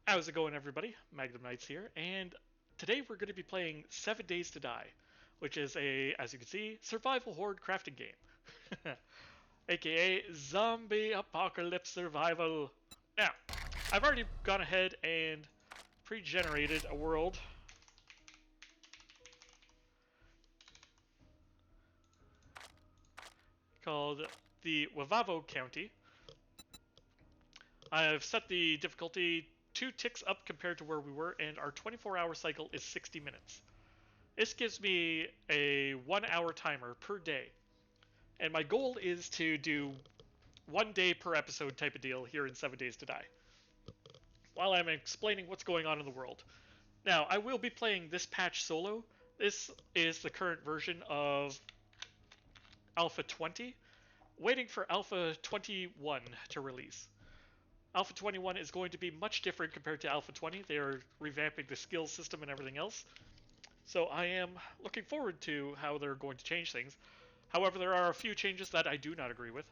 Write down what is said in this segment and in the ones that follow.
How's it going, everybody? Magnum Knights here, and today we're going to be playing 7 Days to Die, which is as you can see, survival horde crafting game. AKA Zombie Apocalypse Survival. Now, I've already gone ahead and pre-generated a world called the Wavavo County. I've set the difficulty 2 ticks up compared to where we were, and our 24-hour cycle is 60 minutes. This gives me a 1 hour timer per day. And my goal is to do 1 day per episode type of deal here in 7 Days to Die, while I'm explaining what's going on in the world. Now, I will be playing this patch solo. This is the current version of Alpha 20, waiting for Alpha 21 to release. Alpha 21 is going to be much different compared to Alpha 20. They are revamping the skill system and everything else. So I am looking forward to how they're going to change things. However, there are a few changes that I do not agree with.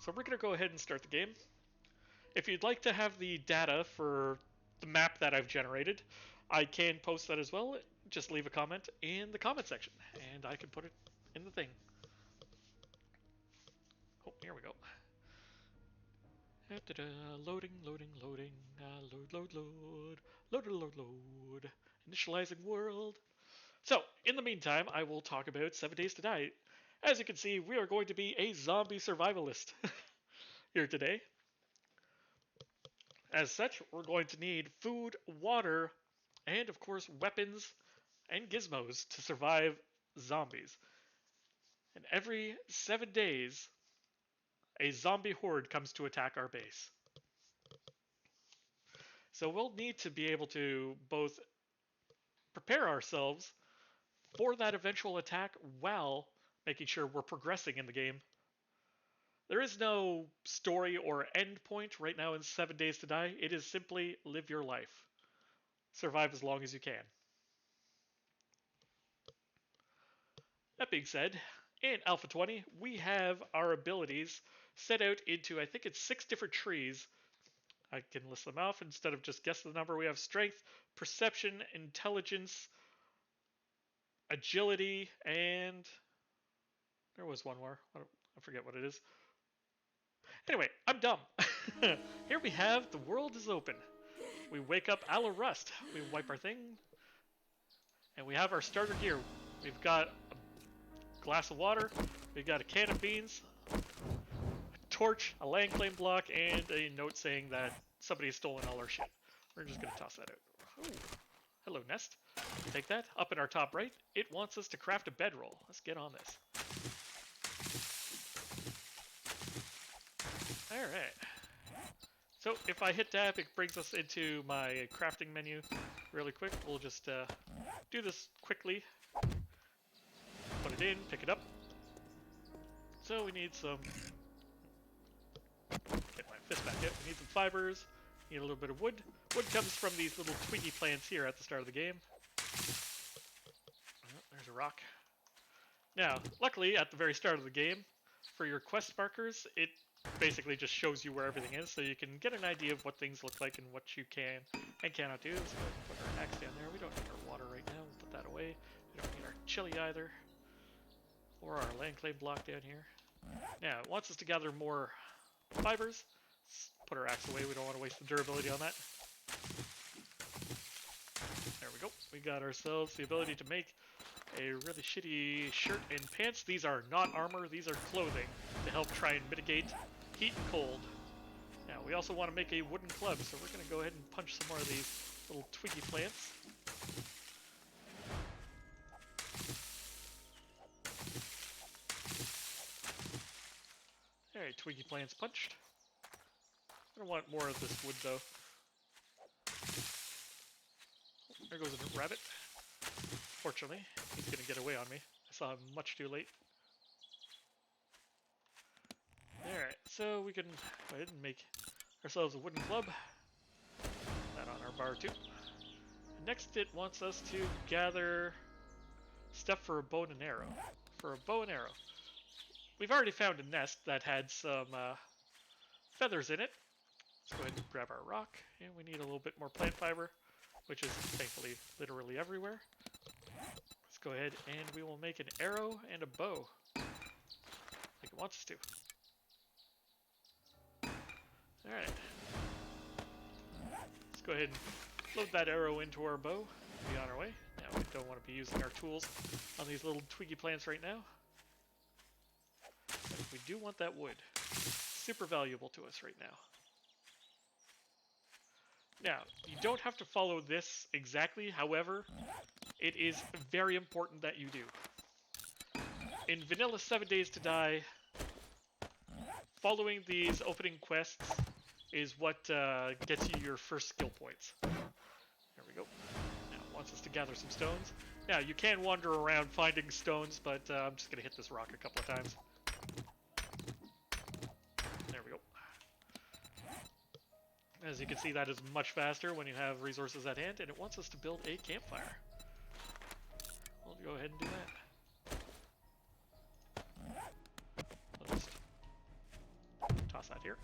So we're going to go ahead and start the game. If you'd like to have the data for the map that I've generated, I can post that as well. Just leave a comment in the comment section, and I can put it in the thing. Oh, here we go. Loading, loading, loading. Load, load, load. Load, load, load. Initializing world. So, in the meantime, I will talk about 7 Days to Die. As you can see, we are going to be a zombie survivalist here today. As such, we're going to need food, water, and of course weapons and gizmos to survive zombies. And every 7 days, a zombie horde comes to attack our base. So we'll need to be able to both prepare ourselves for that eventual attack while making sure we're progressing in the game. There is no story or end point right now in 7 Days to Die. It is simply live your life. Survive as long as you can. That being said, in Alpha 20, we have our abilities set out into, I think it's 6 different trees. I can list them off instead of just guessing the number. We have strength, perception, intelligence, agility, and there was one more. I forget what it is. Anyway, I'm dumb. Here we have the world is open. We wake up a la Rust. We wipe our thing, and we have our starter gear. We've got a glass of water, we've got a can of beans, a torch, a land claim block, and a note saying that somebody has stolen all our shit. We're just going to toss that out. Ooh. Hello, nest. Take that. Up in our top right, it wants us to craft a bedroll. Let's get on this. Alright. So if I hit tab, it brings us into my crafting menu really quick. We'll just do this quickly. Put it in, pick it up. So we need some... Get my fist back out. We need some fibers. Need a little bit of wood. Wood comes from these little twiggy plants here at the start of the game. Oh, there's a rock. Now, luckily, at the very start of the game, for your quest markers, it basically just shows you where everything is, so you can get an idea of what things look like and what you can and cannot do. Let's go ahead and put our axe down there. We don't need our water right now. We'll put that away. We don't need our chili either. Or our land claim block down here. Now, it wants us to gather more fibers. Let's put our axe away. We don't want to waste the durability on that. There we go. We got ourselves the ability to make a really shitty shirt and pants. These are not armor. These are clothing to help try and mitigate heat and cold. Now, we also want to make a wooden club, so we're going to go ahead and punch some more of these little twiggy plants. Alright, twiggy plants punched. I don't want more of this wood, though. Oh, there goes a rabbit. Fortunately, he's going to get away on me. I saw him much too late. Alright, so we can go ahead and make ourselves a wooden club. That on our bar, too. Next, it wants us to gather stuff for a bow and arrow. For a bow and arrow. We've already found a nest that had some feathers in it. Let's go ahead and grab our rock, and we need a little bit more plant fiber, which is thankfully literally everywhere. Let's go ahead and we will make an arrow and a bow, like it wants us to. Alright. Let's go ahead and load that arrow into our bow and be on our way. Now we don't want to be using our tools on these little twiggy plants right now. But we do want that wood. Super valuable to us right now. Now, you don't have to follow this exactly, however, it is very important that you do. In vanilla 7 Days to Die, following these opening quests is what gets you your first skill points. There we go. Now it wants us to gather some stones. Now you can wander around finding stones, but I'm just going to hit this rock a couple of times. There we go. As you can see, that is much faster when you have resources at hand, and it wants us to build a campfire. We'll go ahead and do that. Let's toss that here.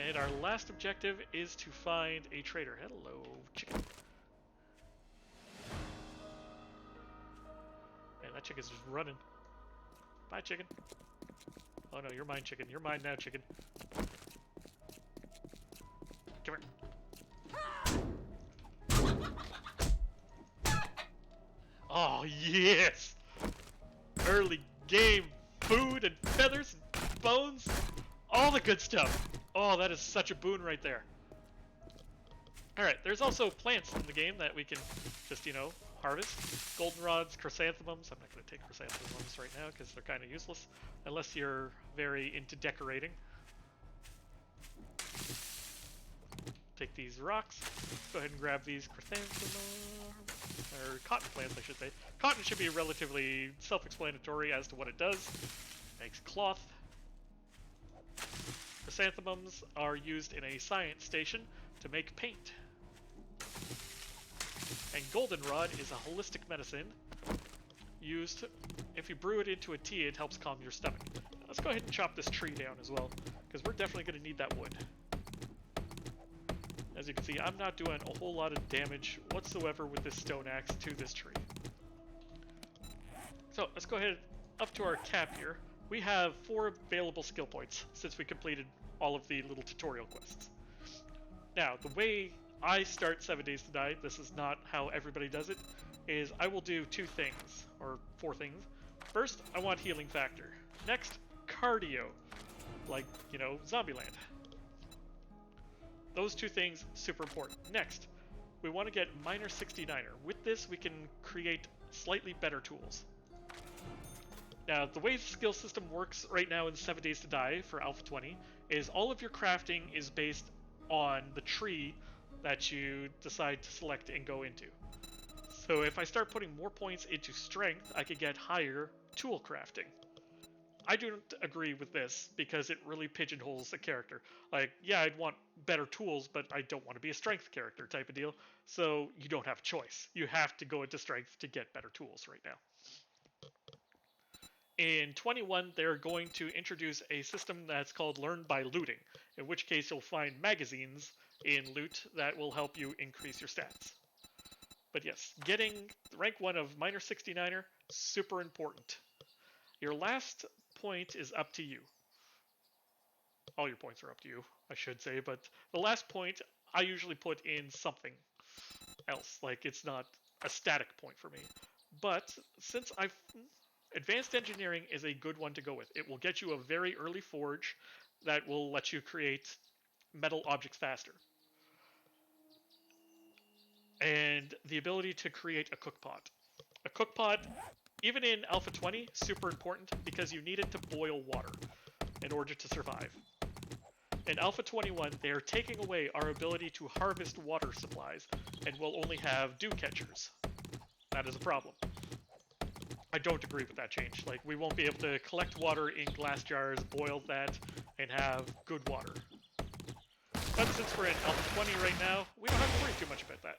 And our last objective is to find a trader. Hello, chicken. Man, that chicken's just running. Bye, chicken. Oh no, you're mine, chicken. You're mine now, chicken. Come here. Oh, yes! Early game food and feathers and bones. All the good stuff. Oh, that is such a boon right there. Alright, there's also plants in the game that we can just, you know, harvest. Goldenrods, chrysanthemums. I'm not going to take chrysanthemums right now because they're kind of useless. Unless you're very into decorating. Take these rocks. Go ahead and grab these chrysanthemums. Or cotton plants, I should say. Cotton should be relatively self-explanatory as to what it does. Makes cloth. Chrysanthemums are used in a science station to make paint. And goldenrod is a holistic medicine used, if you brew it into a tea, it helps calm your stomach. Let's go ahead and chop this tree down as well, because we're definitely going to need that wood. As you can see, I'm not doing a whole lot of damage whatsoever with this stone axe to this tree. So let's go ahead up to our cap here. We have 4 available skill points since we completed all of the little tutorial quests. Now, the way I start 7 Days to Die, this is not how everybody does it, is I will do 2 things, or 4 things. First, I want healing factor. Next, cardio, like, you know, Zombieland. Those 2 things, super important. Next, we want to get Miner 69er. With this, we can create slightly better tools. Now, the way the skill system works right now in 7 Days to Die for Alpha 20 is all of your crafting is based on the tree that you decide to select and go into. So if I start putting more points into strength, I could get higher tool crafting. I don't agree with this because it really pigeonholes a character. Like, yeah, I'd want better tools, but I don't want to be a strength character type of deal. So you don't have a choice. You have to go into strength to get better tools right now. In 21, they're going to introduce a system that's called Learn by Looting, in which case you'll find magazines in loot that will help you increase your stats. But yes, getting rank 1 of Miner 69er, super important. Your last point is up to you. All your points are up to you, I should say, but the last point I usually put in something else, like it's not a static point for me. But since Advanced Engineering is a good one to go with. It will get you a very early forge that will let you create metal objects faster. And the ability to create a cookpot. A cookpot, even in Alpha 20, super important because you need it to boil water in order to survive. In Alpha 21, they are taking away our ability to harvest water supplies and will only have dew catchers. That is a problem. I don't agree with that change. Like, we won't be able to collect water in glass jars, boil that, and have good water. But since we're in Alpha 20 right now, we don't have to worry too much about that.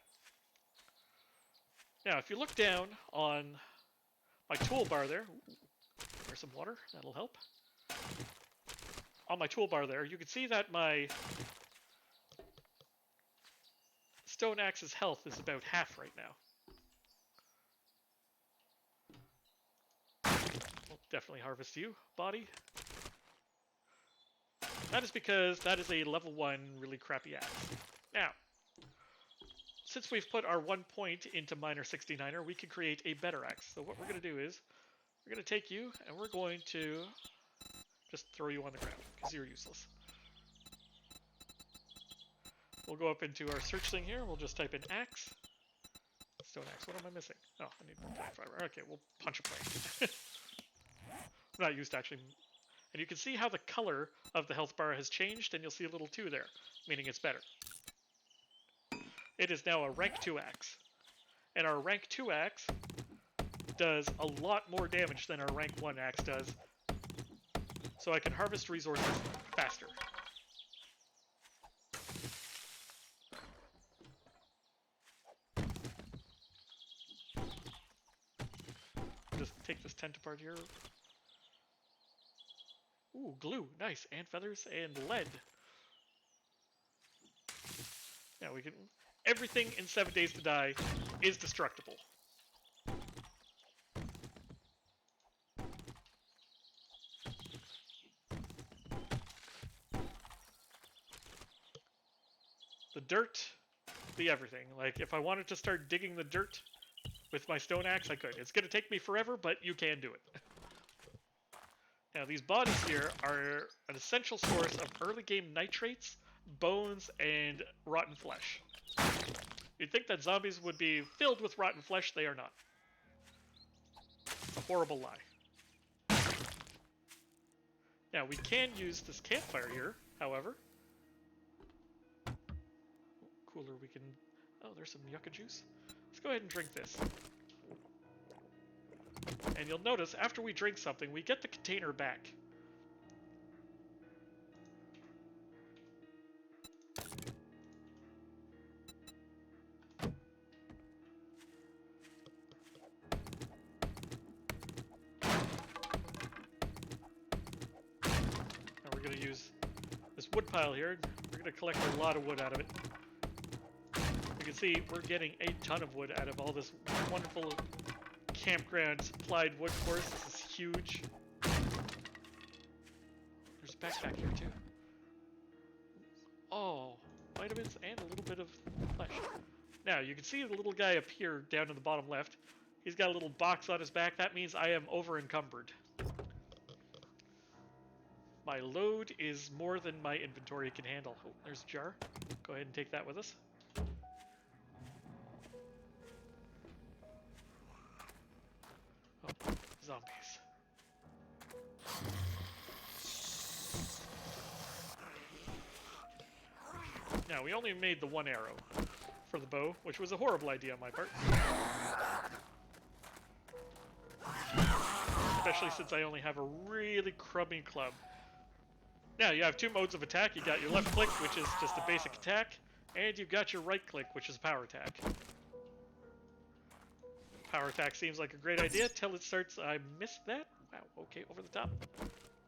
Now, if you look down on my toolbar there, there's some water, that'll help. on my toolbar there, you can see that my stone axe's health is about half right now. We'll definitely harvest you, body. That is because that is a level 1 really crappy axe. Now, since we've put our 1 point into Miner 69er, we can create a better axe. So what we're going to do is, we're going to take you, and we're going to just throw you on the ground, because you're useless. We'll go up into our search thing here, we'll just type in axe. Stone axe, what am I missing? Oh, I need pine fiber. Okay, we'll punch a plank. I'm not used to actually... And you can see how the color of the health bar has changed, and you'll see a little 2 there, meaning it's better. It is now a rank 2 axe. And our rank 2 axe does a lot more damage than our rank 1 axe does. So I can harvest resources faster. Just take this tent apart here. Ooh, glue, nice, and feathers, and lead. Now we can... Everything in 7 Days to Die is destructible. The dirt, the everything. Like, if I wanted to start digging the dirt with my stone axe, I could. It's going to take me forever, but you can do it. Now, these bodies here are an essential source of early game nitrates, bones, and rotten flesh. You'd think that zombies would be filled with rotten flesh, they are not. It's a horrible lie. Now, we can use this campfire here, however. Cooler, we can... Oh, there's some yucca juice. Let's go ahead and drink this. And you'll notice, after we drink something, we get the container back. And we're going to use this wood pile here. We're going to collect a lot of wood out of it. You can see we're getting a ton of wood out of all this wonderful campground supplied wood for us. This is huge. There's a backpack here too. Oh, vitamins and a little bit of flesh. Now you can see the little guy up here down in the bottom left. He's got a little box on his back. That means I am over encumbered. My load is more than my inventory can handle. Oh, there's a jar. Go ahead and take that with us. Oh, zombies. Now, we only made the 1 arrow for the bow, which was a horrible idea on my part. Especially since I only have a really crummy club. Now, you have 2 modes of attack. You got your left click, which is just a basic attack, and you've got your right click, which is a power attack. Power attack seems like a great idea till it starts. I missed that. Wow, okay, over the top.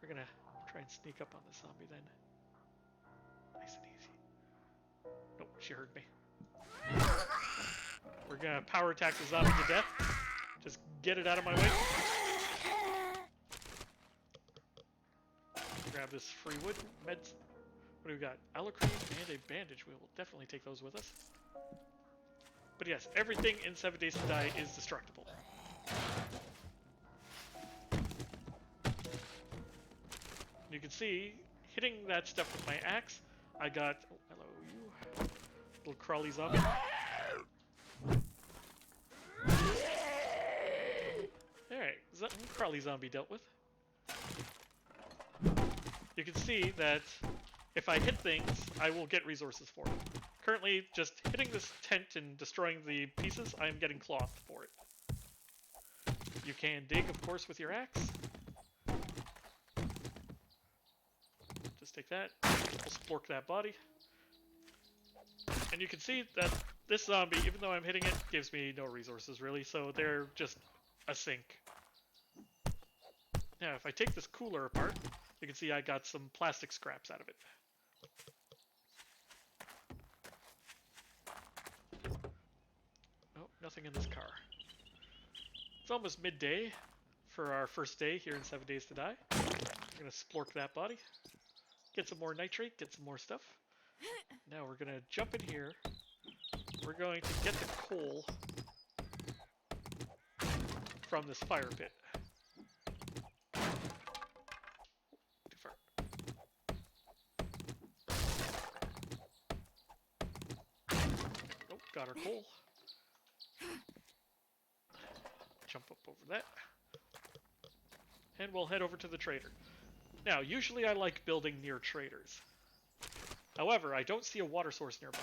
We're gonna try and sneak up on this zombie then. Nice and easy. Nope, she heard me. We're gonna power attack the zombie to death. Just get it out of my way. Grab this free wood. Meds. What do we got? Alacrene and a bandage. We will definitely take those with us. But yes, everything in 7 Days to Die is destructible. You can see, hitting that stuff with my axe, I got... Oh, hello, you. Little crawly zombie. Alright, crawly zombie dealt with. You can see that if I hit things, I will get resources for it. Currently, just hitting this tent and destroying the pieces, I'm getting cloth for it. You can dig, of course, with your axe. Just take that. We'll spork that body. And you can see that this zombie, even though I'm hitting it, gives me no resources, really, so they're just a sink. Now, if I take this cooler apart, You can see I got some plastic scraps out of it. Oh, nothing in this car. It's almost midday for our first day here in 7 Days to Die. We're going to splork that body. Get some more nitrate, get some more stuff. Now we're going to jump in here. We're going to get the coal from this fire pit. Too far. Oh, got our coal. Jump up over that. And we'll head over to the trader. Now, usually I like building near traders. However, I don't see a water source nearby.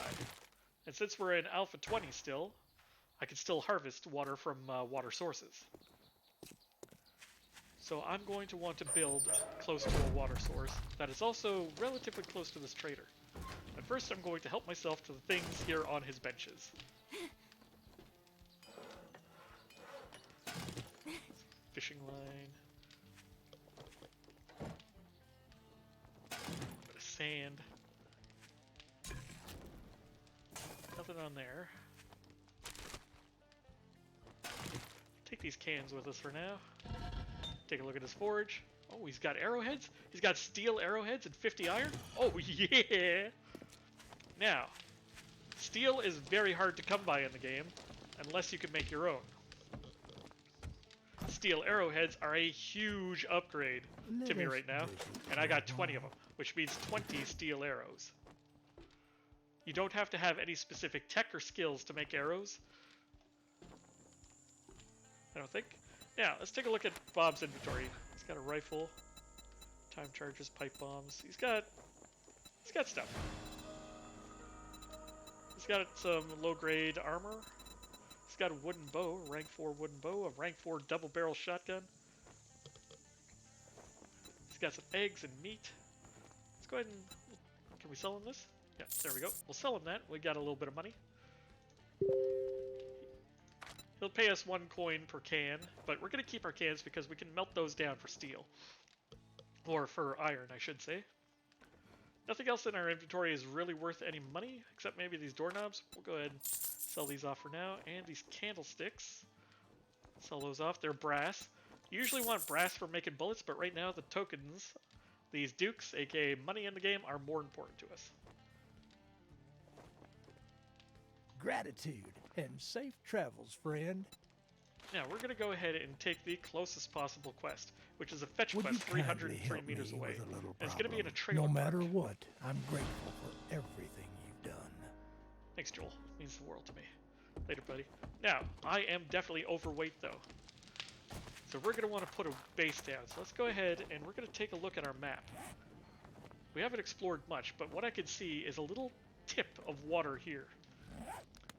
And since we're in Alpha 20 still, I can still harvest water from water sources. So I'm going to want to build close to a water source that is also relatively close to this trader. But first I'm going to help myself to the things here on his benches. Fishing line. Bit of sand. Nothing on there. Take these cans with us for now. Take a look at his forge. Oh, he's got arrowheads? He's got steel arrowheads and 50 iron? Oh, yeah! Now, steel is very hard to come by in the game, unless you can make your own. Steel arrowheads are a huge upgrade to me right now, and I got 20 of them, which means 20 steel arrows. You don't have to have any specific tech or skills to make arrows, I don't think. Now, let's take a look at Bob's inventory. He's got a rifle, time charges, pipe bombs. He's got stuff. He's got some low-grade armor. He's got a wooden bow, a rank 4 wooden bow, a rank 4 double-barrel shotgun. He's got some eggs and meat. Let's go ahead and... Can we sell him this? Yeah, there we go. We'll sell him that. We got a little bit of money. He'll pay us 1 coin per can, but we're going to keep our cans because we can melt those down for steel. Or for iron, I should say. Nothing else in our inventory is really worth any money, except maybe these doorknobs. We'll go ahead and sell these off for now. And these candlesticks. Sell those off. They're brass. You usually want brass for making bullets, but right now the tokens, these dukes, aka money in the game, are more important to us. Gratitude and safe travels, friend. Now, we're going to go ahead and take the closest possible quest, which is a fetch quest 303 meters away. And it's going to be in a trailer No matter park. what, I'm grateful for everything you've done. Thanks, Joel. It means the world to me. Later, buddy. Now, I am definitely overweight, though. So we're going to want to put a base down. So let's go ahead and we're going to take a look at our map. We haven't explored much, but what I can see is a little tip of water here.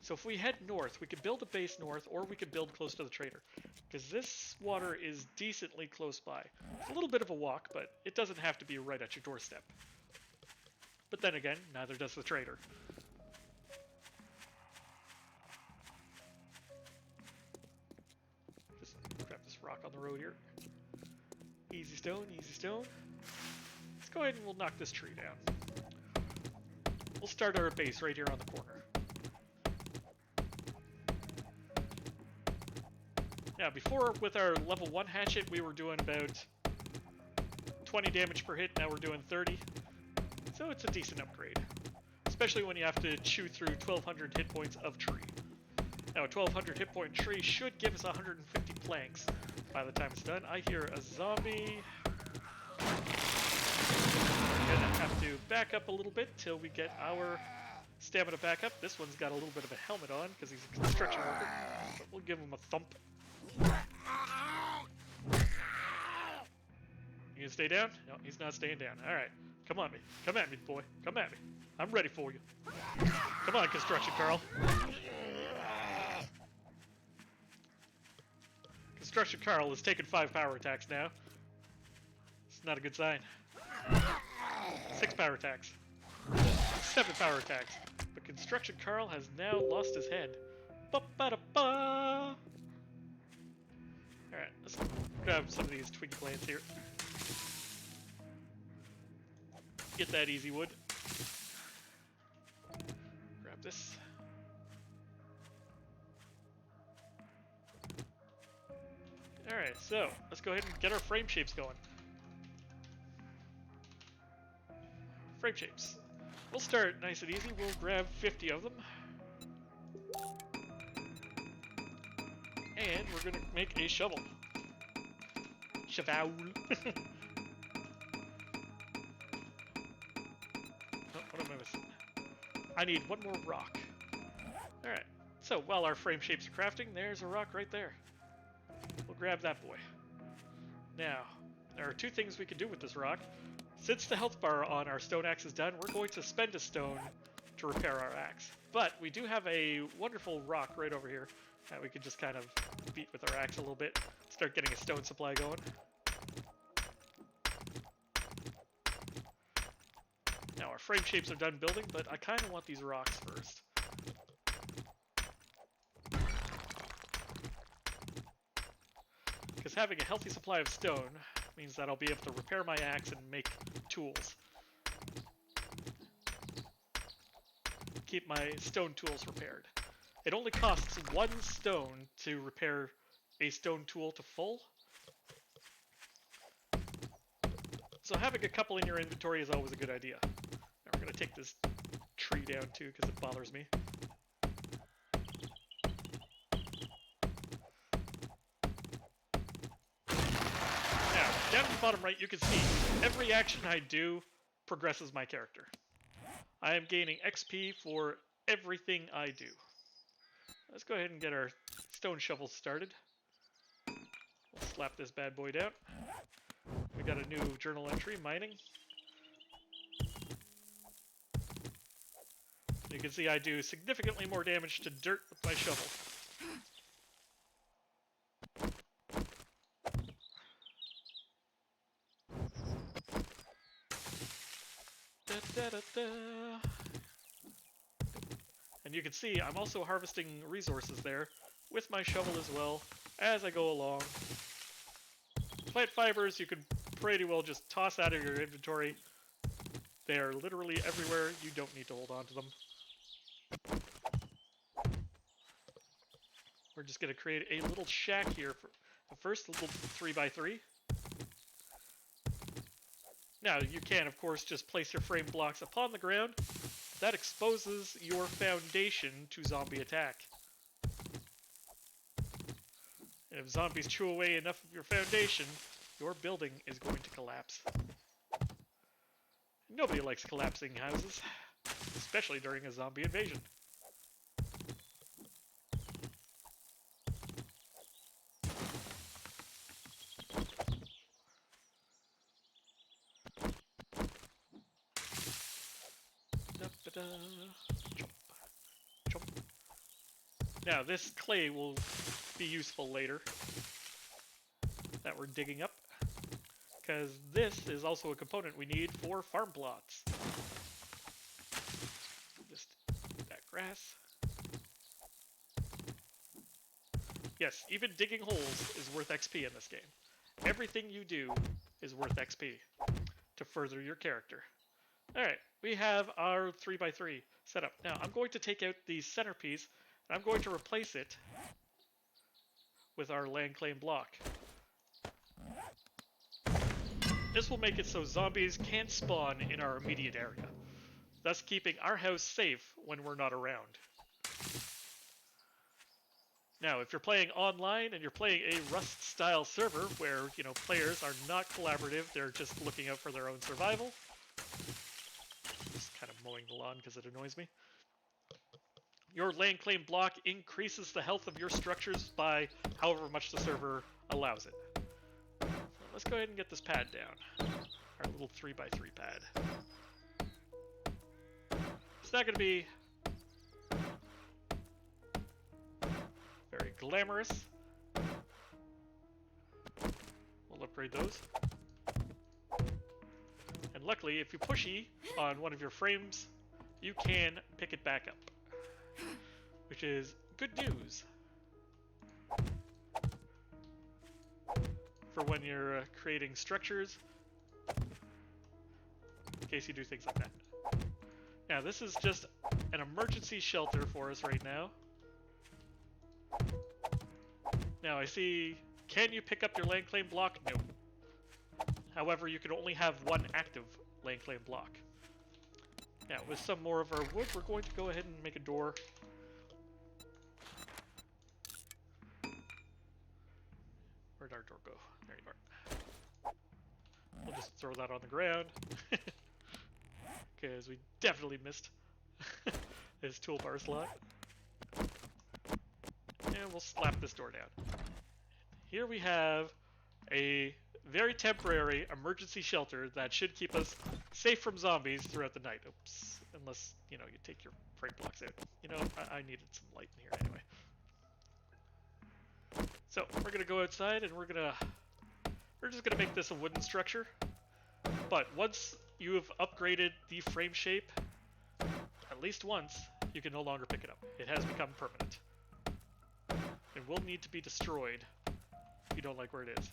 So if we head north, we could build a base north, or we could build close to the trader. Because this water is decently close by. It's a little bit of a walk, but it doesn't have to be right at your doorstep. But then again, neither does the trader. Just grab this rock on the road here. Easy stone, easy stone. Let's go ahead and we'll knock this tree down. We'll start our base right here on the corner. Now, before with our level 1 hatchet, we were doing about 20 damage per hit. Now we're doing 30. So it's a decent upgrade. Especially when you have to chew through 1,200 hit points of tree. Now, a 1,200 hit point tree should give us 150 planks by the time it's done. I hear a zombie. We're gonna have to back up a little bit till we get our stamina back up. This one's got a little bit of a helmet on because he's a construction worker. But we'll give him a thump. You gonna stay down? No, he's not staying down. Alright. Come on me. Come at me, boy. Come at me. I'm ready for you. Come on, Construction Carl. Construction Carl is taking 5 power attacks now. It's not a good sign. 6 power attacks. 7 power attacks. But Construction Carl has now lost his head. Ba-ba-da-ba! Alright, let's grab some of these twiggy plants here. Get that easy wood. Grab this. Alright, so let's go ahead and get our frame shapes going. Frame shapes. We'll start nice and easy. We'll grab 50 of them. And we're going to make a shovel. Shovel. Oh, what am I missing? I need one more rock. Alright, so while our frame shapes are crafting, there's a rock right there. We'll grab that boy. Now, there are two things we can do with this rock. Since the health bar on our stone axe is done, we're going to spend a stone to repair our axe. But we do have a wonderful rock right over here that we can just kind of beat with our axe a little bit. Start getting a stone supply going. Now our frame shapes are done building, but I kind of want these rocks first. Because having a healthy supply of stone means that I'll be able to repair my axe and make tools. Keep my stone tools repaired. It only costs 1 stone to repair a stone tool to full. So having a couple in your inventory is always a good idea. Now we're going to take this tree down too because it bothers me. Now, down at the bottom right you can see every action I do progresses my character. I am gaining XP for everything I do. Let's go ahead and get our stone shovels started. We'll slap this bad boy down. We got a new journal entry, mining. You can see I do significantly more damage to dirt with my shovel. Da, da, da, da. And you can see I'm also harvesting resources there with my shovel as well as I go along. Plant fibers you can pretty well just toss out of your inventory. They are literally everywhere. You don't need to hold on to them. We're just going to create a little shack here for the first little 3x3. Now you can of course just place your frame blocks upon the ground. That exposes your foundation to zombie attack. And if zombies chew away enough of your foundation, your building is going to collapse. Nobody likes collapsing houses, especially during a zombie invasion. Chomp. Chomp. Now this clay will be useful later that we're digging up, because this is also a component we need for farm plots. Just that grass. Yes, even digging holes is worth XP in this game. Everything you do is worth XP to further your character. Alright, we have our 3x3 set up. Now, I'm going to take out the centerpiece, and I'm going to replace it with our land claim block. This will make it so zombies can't spawn in our immediate area, thus keeping our house safe when we're not around. Now, if you're playing online and you're playing a Rust-style server where, you know, players are not collaborative, they're just looking out for their own survival. Just kind of mowing the lawn because it annoys me. Your land claim block increases the health of your structures by however much the server allows it. So let's go ahead and get this pad down. Our little 3x3 pad. It's not going to be very glamorous. We'll upgrade those. And luckily, if you push E on one of your frames, you can pick it back up, which is good news for when you're creating structures. in case you do things like that. Now, this is just an emergency shelter for us right now. Now, I see, can you pick up your land claim block? No. However, you can only have one active land claim block. Now, with some more of our wood, we're going to go ahead and make a door. Where'd our door go? There you are. We'll just throw that on the ground. Because we definitely missed his toolbar slot. And we'll slap this door down. Here we have a very temporary emergency shelter that should keep us safe from zombies throughout the night. Oops. Unless, you know, you take your frame blocks out. You know, I needed some light in here anyway. So, we're going to go outside and we're just going to make this a wooden structure. But once you have upgraded the frame shape, at least once, you can no longer pick it up. It has become permanent. It will need to be destroyed if you don't like where it is.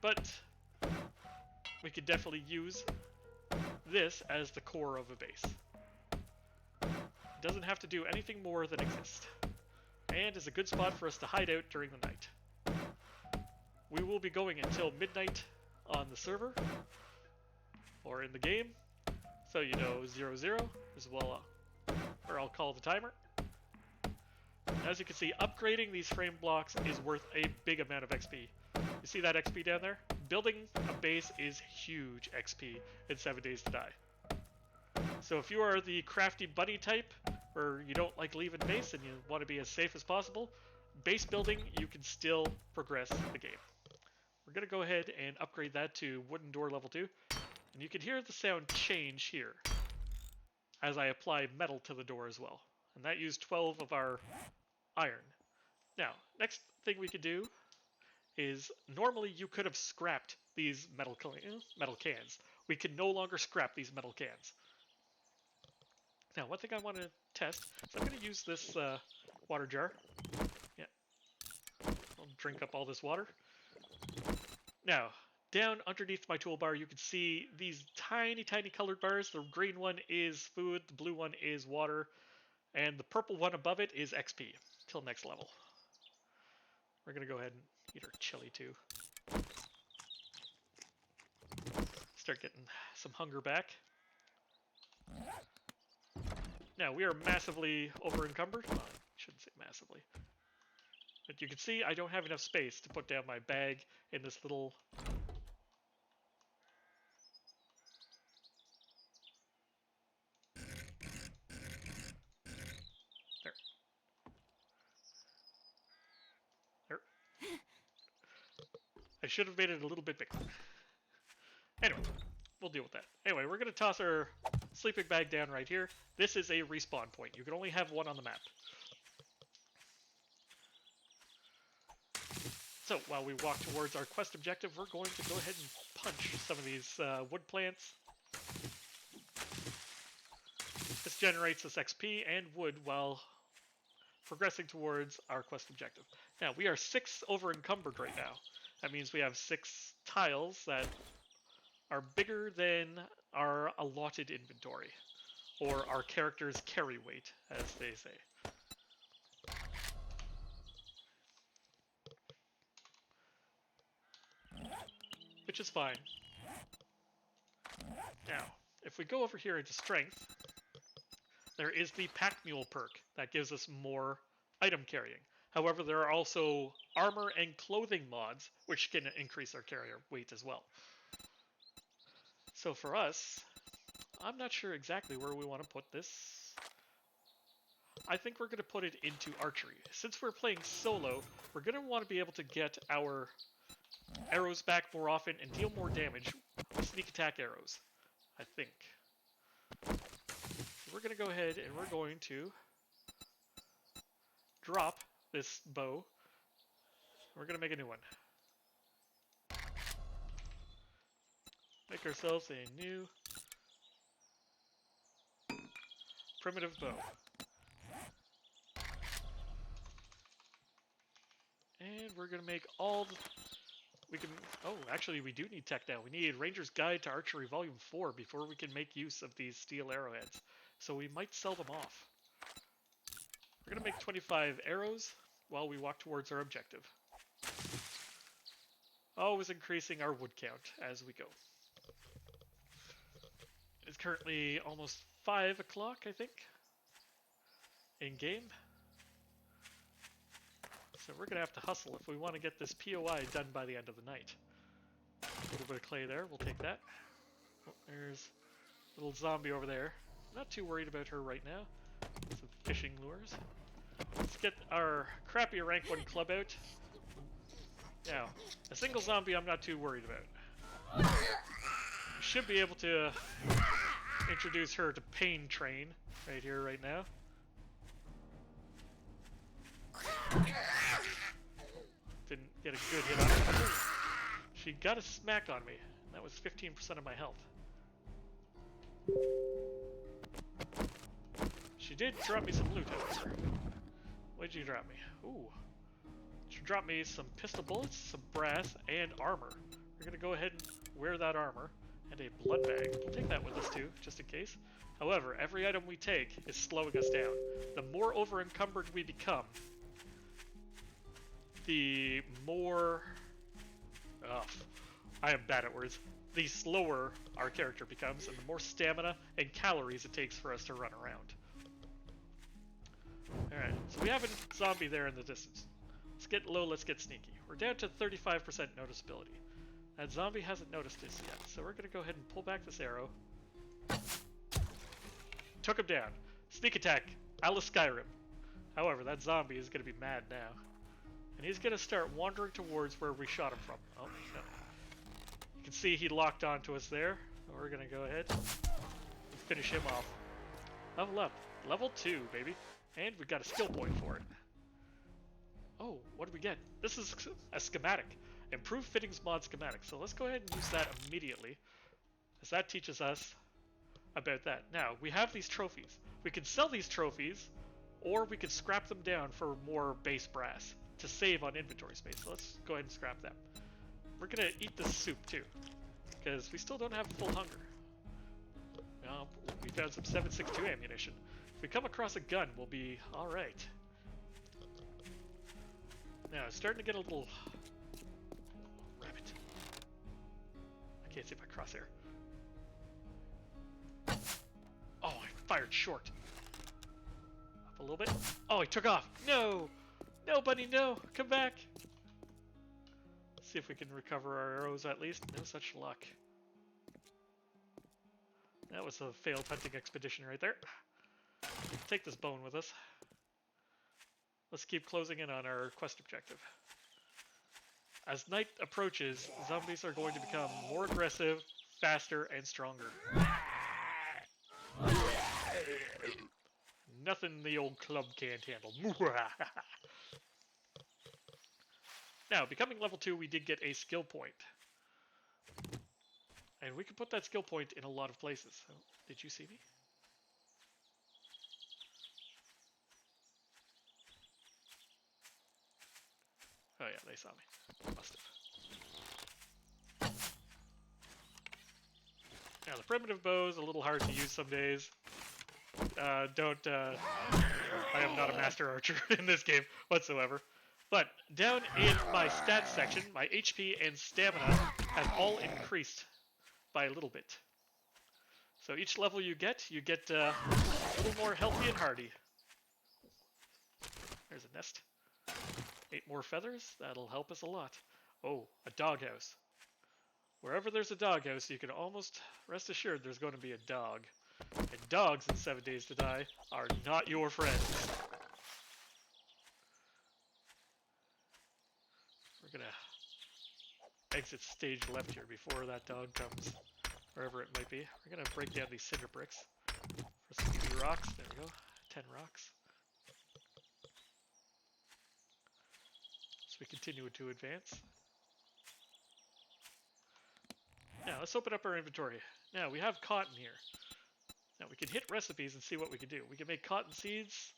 But we could definitely use this as the core of a base. It doesn't have to do anything more than exist, and is a good spot for us to hide out during the night. We will be going until midnight on the server, or in the game, so you know 00 as well, or I'll call the timer. As you can see, upgrading these frame blocks is worth a big amount of XP. You see that XP down there? Building a base is huge XP in 7 Days to Die. So if you are the crafty bunny type, or you don't like leaving base and you want to be as safe as possible, base building, you can still progress the game. We're going to go ahead and upgrade that to wooden door level 2. And you can hear the sound change here as I apply metal to the door as well. And that used 12 of our iron. Now, next thing we could do is, normally you could have scrapped these metal cans. We can no longer scrap these metal cans. Now, one thing I want to test, so I'm going to use this water jar. Yeah. I'll drink up all this water. Now, down underneath my toolbar, you can see these tiny, tiny colored bars. The green one is food, the blue one is water, and the purple one above it is XP, till next level. We're going to go ahead and eat our chili too. Start getting some hunger back. Now, we are massively over-encumbered. Well, I shouldn't say massively. But you can see I don't have enough space to put down my bag in this little... There. There. I should have made it a little bit bigger. Anyway, we'll deal with that. Anyway, we're going to toss our sleeping bag down right here. This is a respawn point. You can only have one on the map. So, while we walk towards our quest objective, we're going to go ahead and punch some of these wood plants. This generates us XP and wood while progressing towards our quest objective. Now, we are 6 over encumbered right now. That means we have 6 tiles that are bigger than our allotted inventory, or our character's carry weight, as they say. Which is fine. Now, if we go over here into strength, there is the Pack Mule perk that gives us more item carrying. However, there are also armor and clothing mods, which can increase our carrier weight as well. So for us, I'm not sure exactly where we want to put this. I think we're going to put it into archery. Since we're playing solo, we're going to want to be able to get our arrows back more often and deal more damage with sneak attack arrows, I think. So we're going to go ahead and we're going to drop this bow. We're going to make a new one. Make ourselves a new primitive bow. And we're going to make all the... we can... Oh, actually, we do need tech now. We need Ranger's Guide to Archery Volume 4 before we can make use of these steel arrowheads. So we might sell them off. We're going to make 25 arrows while we walk towards our objective. Always increasing our wood count as we go. It's currently almost 5 o'clock, I think, in game. So we're going to have to hustle if we want to get this POI done by the end of the night. A little bit of clay there, we'll take that. Oh, there's a little zombie over there. Not too worried about her right now. Some fishing lures. Let's get our crappy rank 1 club out. Now, a single zombie I'm not too worried about. We should be able to introduce her to Pain Train right here, right now. Didn't get a good hit on her. She got a smack on me. That was 15% of my health. She did drop me some loot, however. What did you drop me? Ooh. She dropped me some pistol bullets, some brass, and armor. We're gonna go ahead and wear that armor, and a blood bag. We'll take that with us too, just in case. However, every item we take is slowing us down. The more over-encumbered we become, the more... I am bad at words. The slower our character becomes, and the more stamina and calories it takes for us to run around. Alright, so we have a zombie there in the distance. Let's get low, let's get sneaky. We're down to 35% noticeability. That zombie hasn't noticed us yet, so we're going to go ahead and pull back this arrow. Took him down. Sneak attack, a la Skyrim. However, that zombie is going to be mad now. And he's going to start wandering towards where we shot him from. Oh, no. You can see he locked onto us there. We're going to go ahead and finish him off. Level up. Level 2, baby. And we got a skill point for it. Oh, what do we get? This is a schematic. Improved fittings mod schematic. So let's go ahead and use that immediately, as that teaches us about that. Now, we have these trophies. We can sell these trophies, or we can scrap them down for more base brass to save on inventory space. So let's go ahead and scrap them. We're going to eat this soup too, because we still don't have full hunger. Well, we found some 7.62 ammunition. If we come across a gun, we'll be alright. Now, it's starting to get a little... Rabbit. I can't see my crosshair. Oh, I fired short. Up a little bit. Oh, he took off. No! No, buddy, no! Come back! Let's see if we can recover our arrows at least. No such luck. That was a failed hunting expedition right there. Take this bone with us. Let's keep closing in on our quest objective. As night approaches, zombies are going to become more aggressive, faster, and stronger. Nothing the old club can't handle. Now, becoming level 2, we did get a skill point. And we can put that skill point in a lot of places. Oh, did you see me? Oh yeah, they saw me. Must have. Now, the primitive bow is a little hard to use some days. I am not a master archer in this game whatsoever. But down in my stats section, my HP and stamina have all increased by a little bit. So each level you get a little more healthy and hardy. There's a nest. 8 more feathers, that'll help us a lot. Oh, a doghouse. Wherever there's a doghouse, you can almost rest assured there's going to be a dog. And dogs in 7 Days to Die are not your friends. We're gonna exit stage left here before that dog comes, wherever it might be. We're gonna break down these cinder bricks for some new rocks. There we go, 10 rocks. We continue to advance. Now let's open up our inventory. Now we have cotton here. Now we can hit recipes and see what we can do. We can make cotton seeds,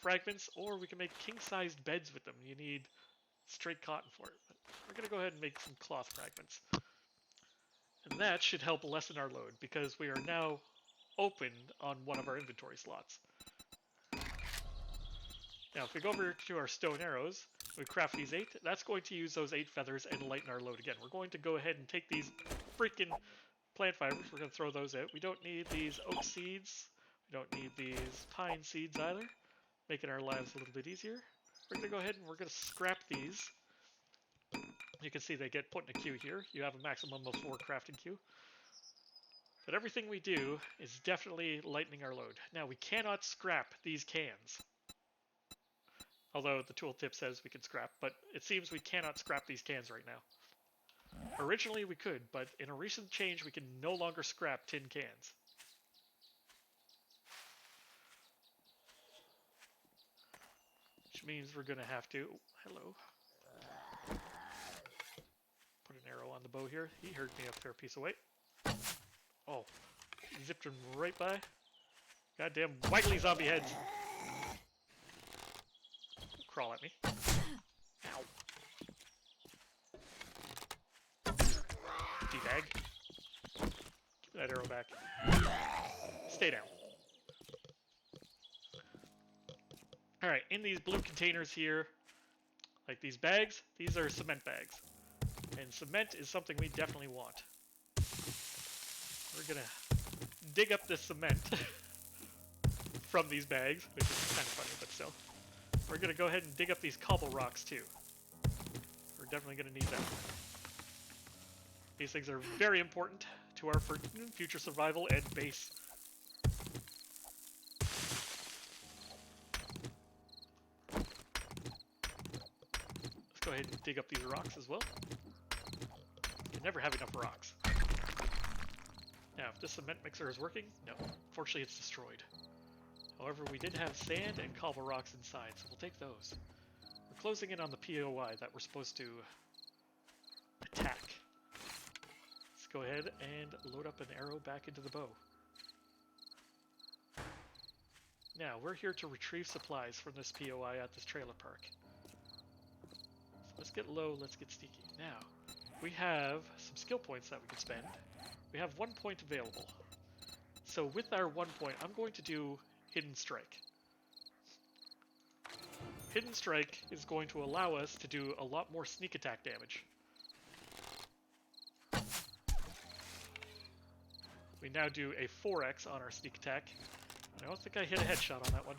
fragments, or we can make king-sized beds with them. You need straight cotton for it. But We're going to go ahead and make some cloth fragments. And that should help lessen our load, because we are now open on one of our inventory slots. Now, if we go over to our stone arrows, we craft these 8, that's going to use those 8 feathers and lighten our load again. We're going to go ahead and take these freaking plant fibers, we're going to throw those out. We don't need these oak seeds, we don't need these pine seeds either, making our lives a little bit easier. We're going to go ahead and we're going to scrap these. You can see they get put in a queue here. You have a maximum of 4 crafting queue. But everything we do is definitely lightening our load. Now, we cannot scrap these cans. Although the tooltip says we can scrap, but it seems we cannot scrap these cans right now. Originally we could, but in a recent change we can no longer scrap tin cans. Which means we're going to have to... hello. Put an arrow on the bow here. He heard me a fair piece of weight. Oh, zipped him right by. Goddamn wiggly zombie heads. Crawl at me. Ow. D-bag. Give me that arrow back. Stay down. Alright, in these blue containers here, like these bags, these are cement bags. And cement is something we definitely want. We're gonna dig up this cement from these bags, which is kind of funny, but still. We're gonna go ahead and dig up these cobble rocks too. We're definitely gonna need them. These things are very important to our future survival and base. Let's go ahead and dig up these rocks as well. You can never have enough rocks. Now, if this cement mixer is working, no. Unfortunately, it's destroyed. However, we did have sand and cobble rocks inside, so we'll take those. We're closing in on the POI that we're supposed to attack. Let's go ahead and load up an arrow back into the bow. Now, we're here to retrieve supplies from this POI at this trailer park. So let's get low, let's get sneaky. Now, we have some skill points that we can spend. We have 1 point available. So with our 1 point, I'm going to do Hidden Strike. Hidden Strike is going to allow us to do a lot more sneak attack damage. We now do a 4x on our sneak attack. I don't think I hit a headshot on that one.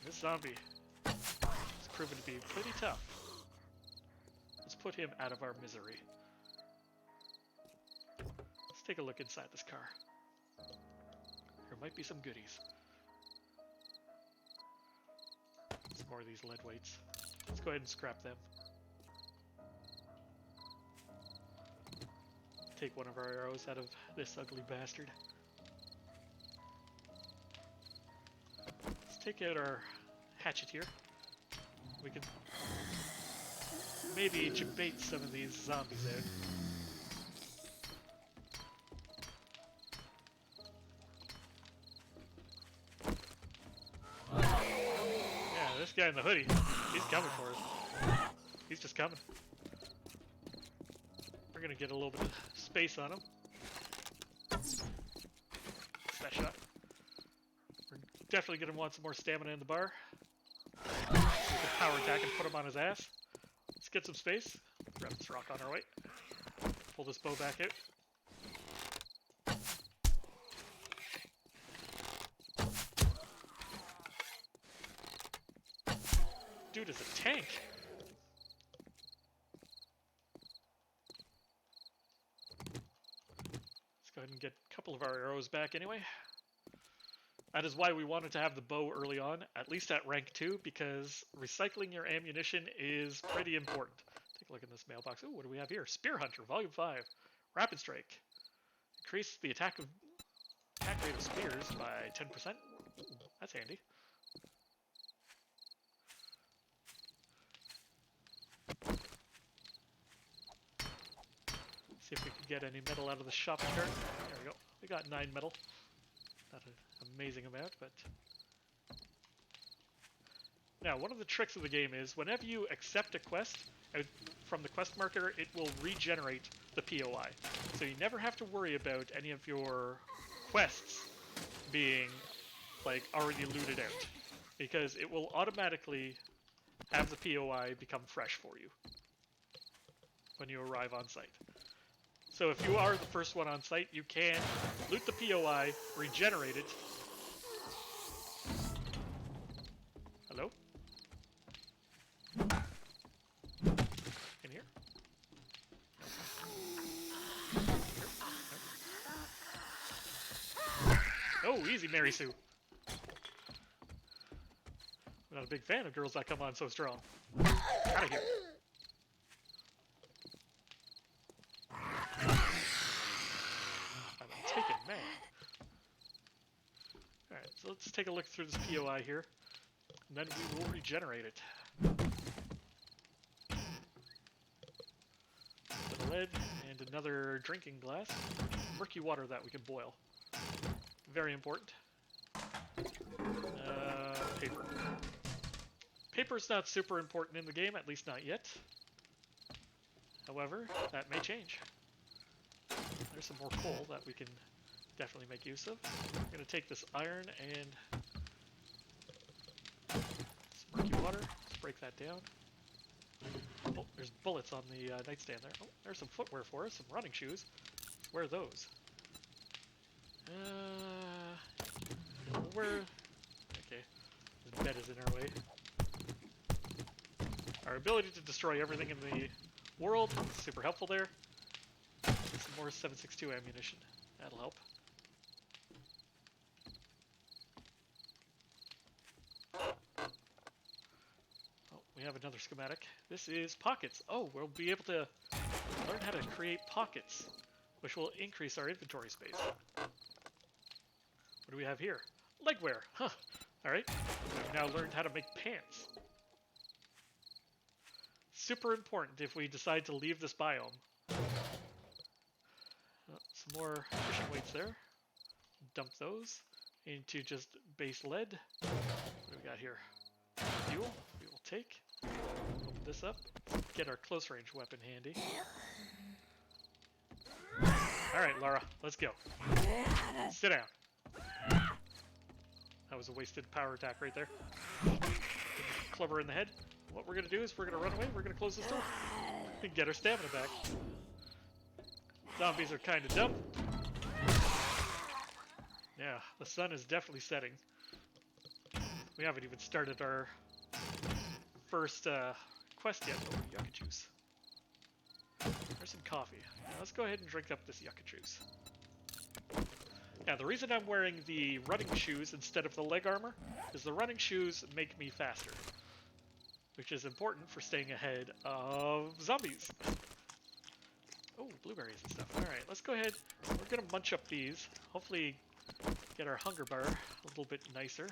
This zombie has proven to be pretty tough. Let's put him out of our misery. Let's take a look inside this car. There might be some goodies. Some more of these lead weights. Let's go ahead and scrap them. Take one of our arrows out of this ugly bastard. Let's take out our hatchet here. We can maybe debate some of these zombies out. This guy in the hoodie, he's coming for us. He's just coming. We're gonna get a little bit of space on him. That shot. We're definitely gonna want some more stamina in the bar. We can power attack and put him on his ass. Let's get some space. Grab this rock on our way. Pull this bow back out. Dude is a tank. Let's go ahead and get a couple of our arrows back anyway. That is why we wanted to have the bow early on, at least at rank 2, because recycling your ammunition is pretty important. Take a look in this mailbox. Ooh, what do we have here? Spear Hunter, Volume 5. Rapid Strike. Increase the attack rate of spears by 10%. Ooh, that's handy. See if we can get any metal out of the shopping cart. There we go. We got 9 metal. Not an amazing amount, but... Now, one of the tricks of the game is, whenever you accept a quest, out from the quest marker, it will regenerate the POI. So you never have to worry about any of your quests being like already looted out, because it will automatically have the POI become fresh for you when you arrive on site. So if you are the first one on site, you can loot the POI, regenerate it. Hello? In here? No. Oh, easy, Mary Sue. I'm not a big fan of girls that come on so strong. Out of here. I'm taken, man. Alright, so let's take a look through this POI here, and then we will regenerate it. A bit of lead, and another drinking glass. Murky water that we can boil. Very important. Paper. Paper's not super important in the game, at least not yet. However, that may change. There's some more coal that we can definitely make use of. I'm going to take this iron and some murky water. Let's break that down. Oh, there's bullets on the nightstand there. Oh, there's some footwear for us, some running shoes. Let's wear those. Okay, this bed is in our way. Our ability to destroy everything in the world, super helpful there. Some more 7.62 ammunition, that'll help. Oh, we have another schematic. This is pockets. Oh, we'll be able to learn how to create pockets, which will increase our inventory space. What do we have here? Legwear, huh. Alright, we've now learned how to make pants. Super important if we decide to leave this biome. Some more fishing weights there. Dump those into just base lead. What do we got here? Fuel, we will take. Open this up. Get our close range weapon handy. Alright, Lara, let's go. Sit down. That was a wasted power attack right there. Club her in the head. What we're going to do is we're going to run away, we're going to close this door. And get our stamina back. Zombies are kind of dumb. Yeah, the sun is definitely setting. We haven't even started our first quest yet. Oh, yucca juice. There's some coffee. Now let's go ahead and drink up this yucca juice. Now, the reason I'm wearing the running shoes instead of the leg armor is the running shoes make me faster, which is important for staying ahead of zombies. Oh, blueberries and stuff. Alright, let's go ahead. We're going to munch up these. Hopefully get our hunger bar a little bit nicer.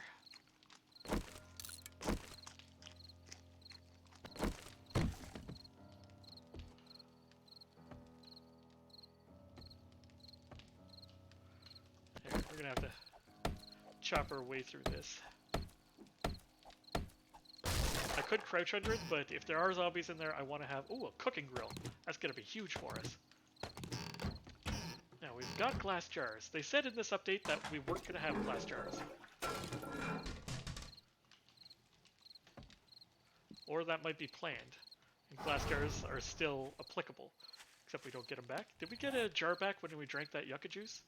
There, we're going to have to chop our way through this. I could crouch under it, but if there are zombies in there, I want to have... Ooh, a cooking grill. That's going to be huge for us. Now, we've got glass jars. They said in this update that we weren't going to have glass jars. Or that might be planned. And glass jars are still applicable. Except we don't get them back. Did we get a jar back when we drank that yucca juice?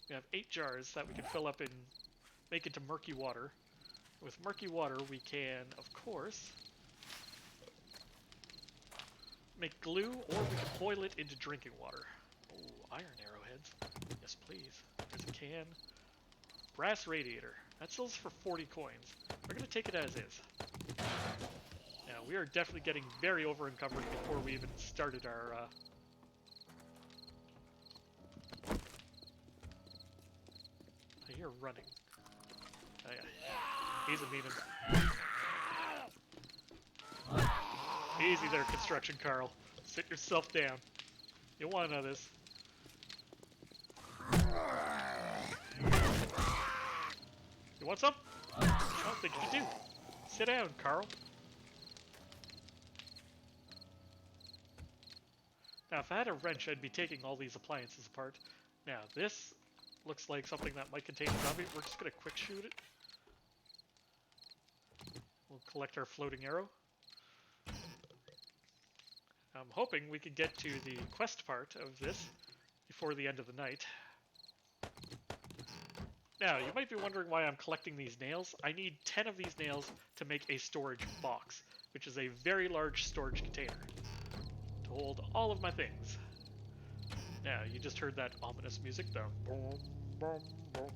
We have 8 jars that we can fill up and make into murky water. With murky water, we can, of course, make glue, or we can boil it into drinking water. Oh, iron arrowheads. Yes, please. There's a can. Brass radiator. That sells for 40 coins. We're going to take it as is. Now, we are definitely getting very over-encumbered before we even started our... I hear running. Oh, yeah. He's a mean one. Easy there, construction Carl. Sit yourself down. You want to know this. You want some? I don't think you do. Sit down, Carl. Now, if I had a wrench, I'd be taking all these appliances apart. Now, this looks like something that might contain a zombie. We're just going to quick shoot it. We'll collect our floating arrow. I'm hoping we can get to the quest part of this before the end of the night. Now, you might be wondering why I'm collecting these nails. I need 10 of these nails to make a storage box, which is a very large storage container to hold all of my things. Now, you just heard that ominous music, the boom, boom, boom,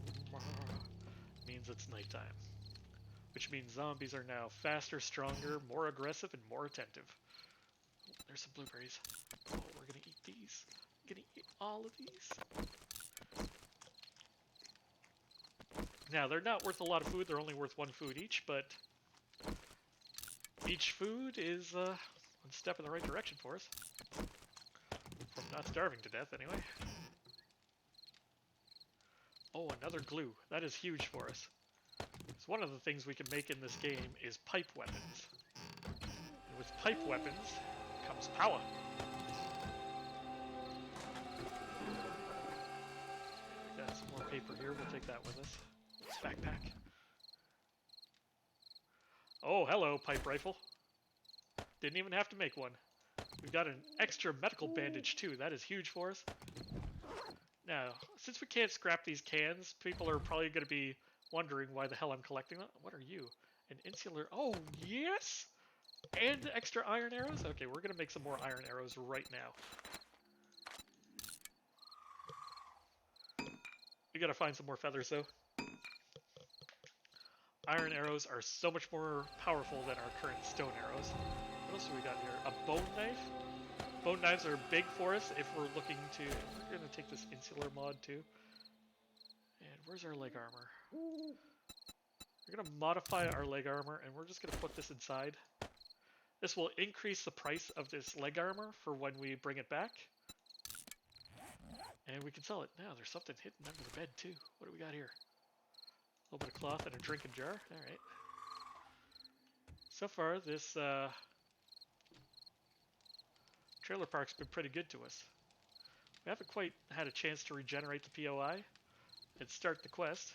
means it's nighttime, which means zombies are now faster, stronger, more aggressive, and more attentive. Oh, there's some blueberries. Oh, we're gonna eat these. I'm gonna eat all of these. Now, they're not worth a lot of food. They're only worth 1 food each, but each food is one step in the right direction for us. From not starving to death, anyway. Oh, another glue. That is huge for us. So one of the things we can make in this game is pipe weapons. And with pipe weapons comes power. Got some more paper here. We'll take that with us. Backpack. Oh, hello, pipe rifle. Didn't even have to make one. We've got an extra medical bandage too. That is huge for us. Now, since we can't scrap these cans, people are probably going to be wondering why the hell I'm collecting them. What are you? An insular... Oh, yes! And extra iron arrows? Okay, we're going to make some more iron arrows right now. We got to find some more feathers, though. Iron arrows are so much more powerful than our current stone arrows. What else do we got here? A bone knife? Bone knives are big for us if we're looking to... We're going to take this insular mod too. And where's our leg armor? We're going to modify our leg armor and we're just going to put this inside. This will increase the price of this leg armor for when we bring it back. And we can sell it. Now there's something hidden under the bed too. What do we got here? A little bit of cloth and a drinking jar. Alright. So far, this trailer park's been pretty good to us. We haven't quite had a chance to regenerate the POI and start the quest.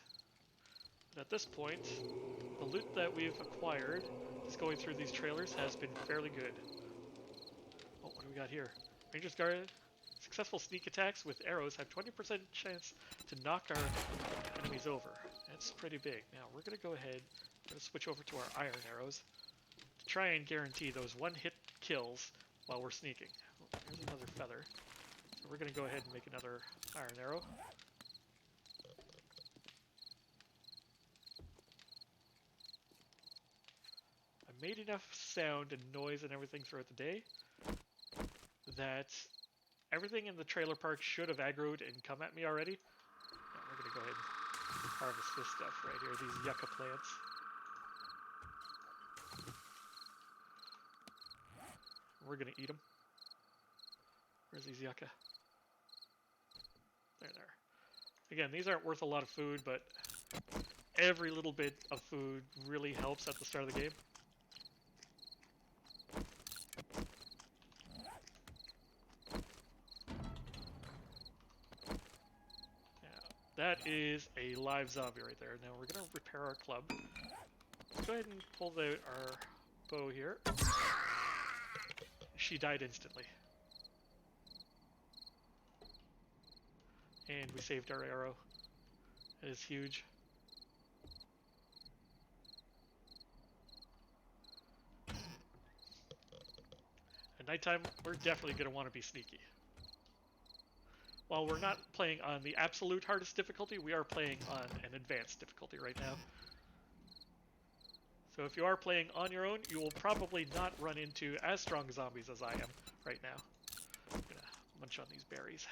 But at this point, the loot that we've acquired just going through these trailers has been fairly good. Oh, what do we got here? Ranger's Guard. Successful sneak attacks with arrows have 20% chance to knock our enemies over. That's pretty big. Now we're going to go ahead and switch over to our iron arrows to try and guarantee those one-hit kills while we're sneaking. Oh, there's another feather. So we're going to go ahead and make another iron arrow. I made enough sound and noise and everything throughout the day that everything in the trailer park should have aggroed and come at me already. Now we're going to go ahead and harvest this stuff right here, these yucca plants. We're going to eat them. Where's these yucca? There. Again, these aren't worth a lot of food, but every little bit of food really helps at the start of the game. That is a live zombie right there. Now we're going to repair our club. Let's go ahead and pull out our bow here. She died instantly. And we saved our arrow. It is huge. At nighttime, we're definitely going to want to be sneaky. While we're not playing on the absolute hardest difficulty, we are playing on an advanced difficulty right now. So if you are playing on your own, you will probably not run into as strong zombies as I am right now. I'm gonna munch on these berries.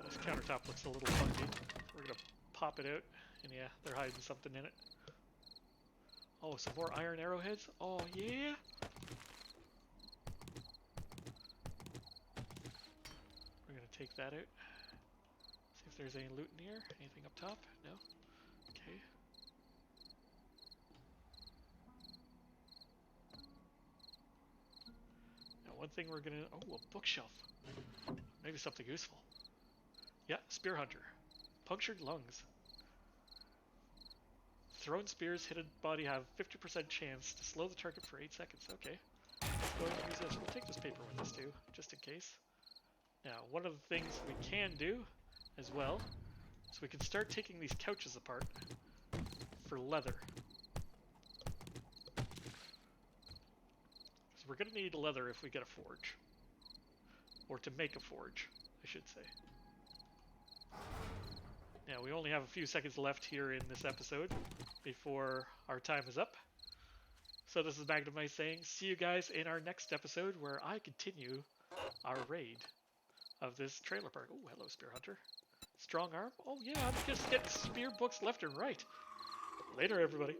This countertop looks a little funky. We're gonna pop it out, and yeah, they're hiding something in it. Oh, some more iron arrowheads? Oh, yeah? take that out. See if there's any loot in here. Anything up top? No? Okay. Now one thing we're gonna... Oh, a bookshelf. Maybe something useful. Yeah, Spear Hunter. Punctured lungs. Thrown spears hit a body have 50% chance to slow the target for 8 seconds. Okay. Let's go ahead and use this. We'll take this paper with us too, just in case. Now, one of the things we can do as well is we can start taking these couches apart for leather. Because we're going to need leather if we get a forge. Or to make a forge, I should say. Now, we only have a few seconds left here in this episode before our time is up. So this is Magnum saying, see you guys in our next episode where I continue our raid of this trailer park. Oh, hello, Spear Hunter. Strong arm? Oh yeah, I'm just getting spear books left and right. Later, everybody.